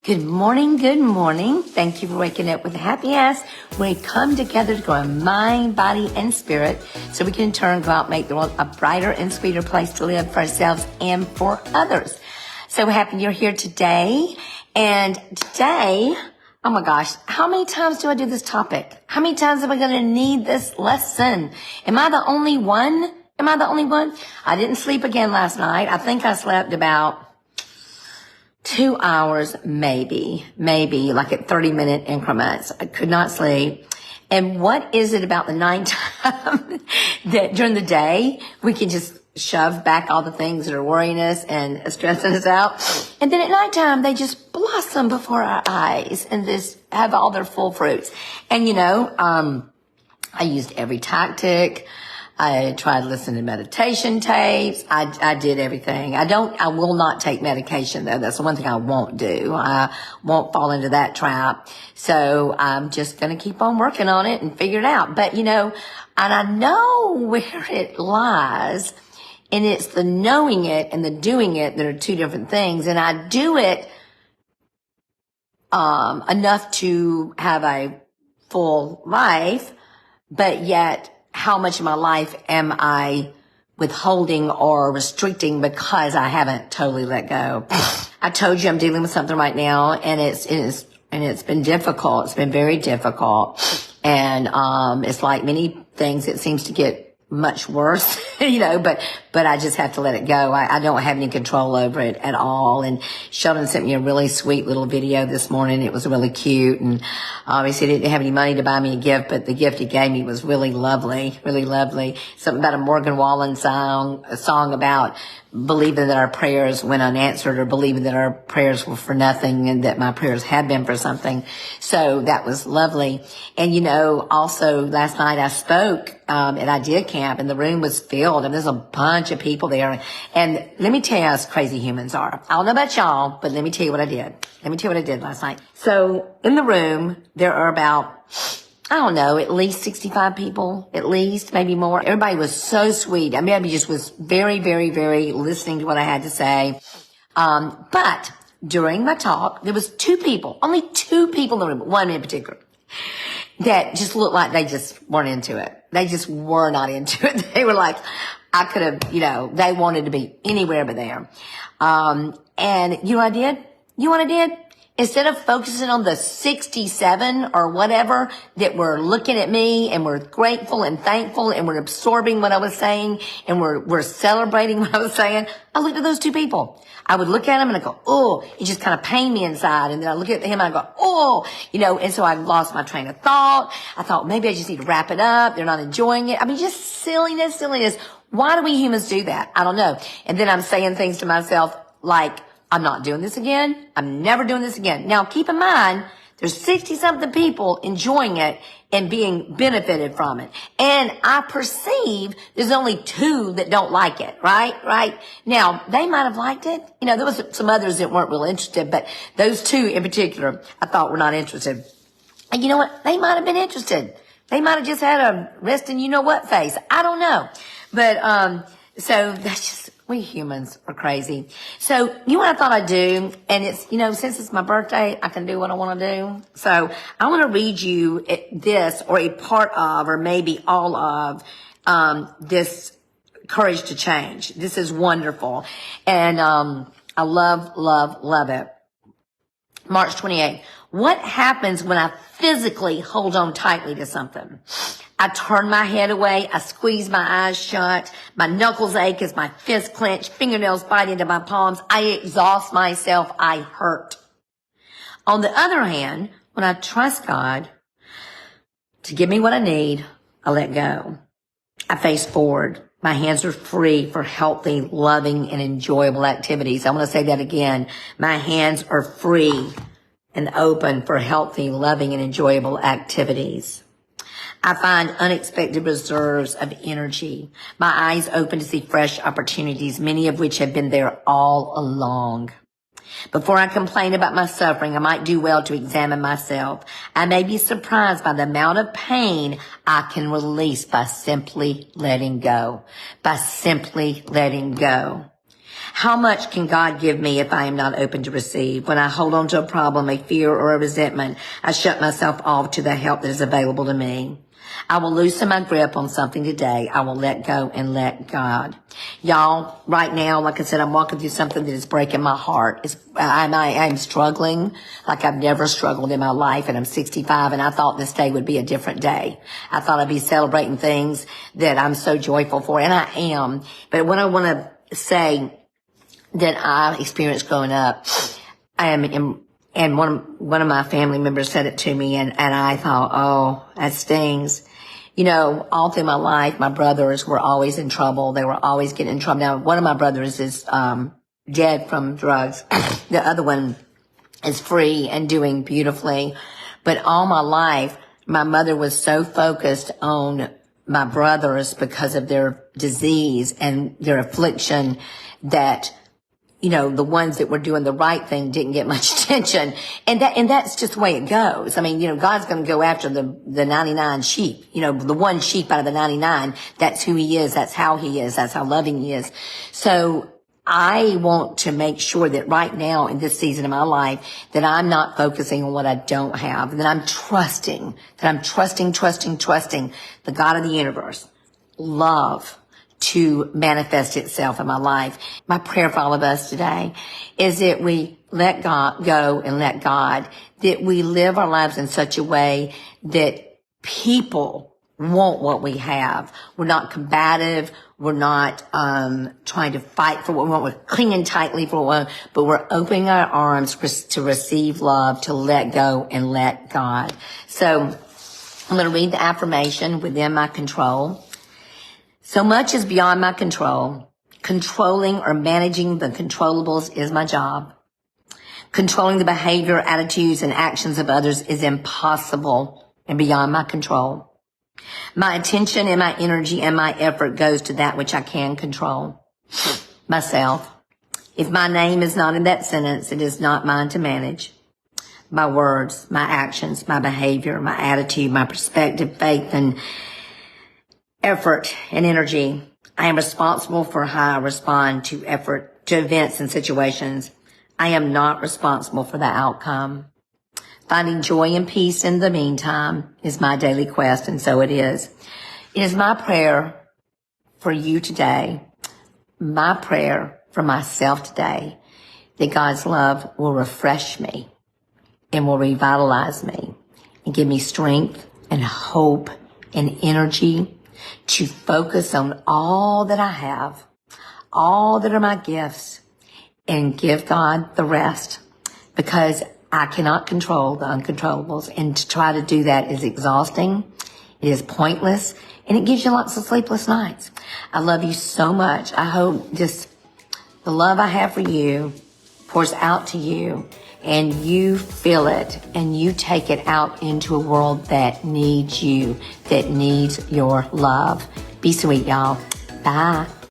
Good morning, good morning. Thank you for waking up with a happy ass. We come together to grow in mind, body, and spirit so we can in turn go out and make the world a brighter and sweeter place to live for ourselves and for others. So happy you're here today. And today, oh my gosh, how many times do I do this topic? How many times am I going to need this lesson? Am I the only one? I didn't sleep again last night. I think I slept about 2 hours, maybe like at 30-minute increments. I could not sleep. And what is it about the nighttime that during the day we can just shove back all the things that are worrying us and stressing us out? And then at nighttime they just blossom before our eyes and just have all their full fruits. And I used every tactic. I tried listening to meditation tapes. I did everything. I will not take medication though. That's the one thing I won't do. I won't fall into that trap. So I'm just going to keep on working on it and figure it out. But and I know where it lies, and it's the knowing it and the doing it that are two different things. And I do it, enough to have a full life, but yet how much of my life am I withholding or restricting because I haven't totally let go? I told you I'm dealing with something right now, and it's been difficult. It's been very difficult, and it's like many things. It seems to get much worse, but I just have to let it go. I don't have any control over it at all. And Sheldon sent me a really sweet little video this morning. It was really cute. And obviously he didn't have any money to buy me a gift, but the gift he gave me was really lovely, really lovely. Something about a Morgan Wallen song, a song about believing that our prayers went unanswered, or believing that our prayers were for nothing and that my prayers had been for something. So that was lovely. And also last night I spoke at Idea Camp, and the room was filled, and there's a bunch of people there. And let me tell you how crazy humans are. I don't know about y'all, but let me tell you what I did. Let me tell you what I did last night. So in the room, there are about, at least 65 people, at least, maybe more. Everybody was so sweet. I mean, everybody just was very, very, very listening to what I had to say. But during my talk, there was only two people in the room, one in particular, that just looked like they just weren't into it. They just were not into it. They were like, I could have, they wanted to be anywhere but there. And you know what I did? Instead of focusing on the 67 or whatever that were looking at me and were grateful and thankful and were absorbing what I was saying and were celebrating what I was saying, I looked at those two people. I would look at him and I go, oh, it just kind of pained me inside. And then I look at him and I go, oh, and so I lost my train of thought. I thought maybe I just need to wrap it up. They're not enjoying it. I mean, just silliness. Why do we humans do that? I don't know. And then I'm saying things to myself like, I'm not doing this again. I'm never doing this again. Now, keep in mind, there's 60-something people enjoying it and being benefited from it. And I perceive there's only 2 that don't like it, right? Now, they might have liked it. There was some others that weren't really interested, but those 2 in particular, I thought were not interested. And you know what? They might have been interested. They might have just had a rest in you-know-what face. I don't know. But, so that's just, we humans are crazy. So, what I thought I'd do, and it's, since it's my birthday, I can do what I want to do. So, I want to read you this, or a part of, or maybe all of, this Courage to Change. This is wonderful. And, I love it. March 28th. What happens when I physically hold on tightly to something? I turn my head away. I squeeze my eyes shut. My knuckles ache as my fists clench. Fingernails bite into my palms. I exhaust myself. I hurt. On the other hand, when I trust God to give me what I need, I let go. I face forward. My hands are free for healthy, loving, and enjoyable activities. I want to say that again. My hands are free and open for healthy, loving, and enjoyable activities. I find unexpected reserves of energy. My eyes open to see fresh opportunities, many of which have been there all along. Before I complain about my suffering, I might do well to examine myself. I may be surprised by the amount of pain I can release by simply letting go. How much can God give me if I am not open to receive? When I hold on to a problem, a fear, or a resentment, I shut myself off to the help that is available to me. I will loosen my grip on something today. I will let go and let God. Y'all, right now, like I said, I'm walking through something that is breaking my heart. I'm struggling like I've never struggled in my life, and I'm 65, and I thought this day would be a different day. I thought I'd be celebrating things that I'm so joyful for, and I am. But what I want to say that I experienced growing up, and one of my family members said it to me, and I thought, oh, that stings. You know, all through my life, my brothers were always in trouble. They were always getting in trouble. Now, one of my brothers is dead from drugs. The other one is free and doing beautifully. But all my life, my mother was so focused on my brothers because of their disease and their affliction that, you know, the ones that were doing the right thing didn't get much attention. And that's just the way it goes. I mean, you know, God's going to go after the 99 sheep, you know, the one sheep out of the 99. That's who he is. That's how he is. That's how loving he is. So I want to make sure that right now in this season of my life that I'm not focusing on what I don't have, that I'm trusting the God of the universe, love, to manifest itself in my life. My prayer for all of us today is that we let God go and let God, that we live our lives in such a way that people want what we have. We're not combative. We're not trying to fight for what we want. We're clinging tightly for what we want, but we're opening our arms to receive love, to let go and let God. So I'm going to read the affirmation, within my control. So much is beyond my control. Controlling or managing the controllables is my job. Controlling the behavior, attitudes, and actions of others is impossible and beyond my control. My attention and my energy and my effort goes to that which I can control. Myself. If my name is not in that sentence, it is not mine to manage. My words, my actions, my behavior, my attitude, my perspective, faith, and effort and energy. I am responsible for how I respond to events and situations. I am not responsible for the outcome. Finding joy and peace in the meantime is my daily quest, and so it is. It is my prayer for you today, my prayer for myself today, that God's love will refresh me and will revitalize me and give me strength and hope and energy to focus on all that I have, all that are my gifts, and give God the rest, because I cannot control the uncontrollables, and to try to do that is exhausting, it is pointless, and it gives you lots of sleepless nights. I love you so much. I hope just the love I have for you pours out to you, and you feel it, and you take it out into a world that needs you, that needs your love. Be sweet, y'all. Bye.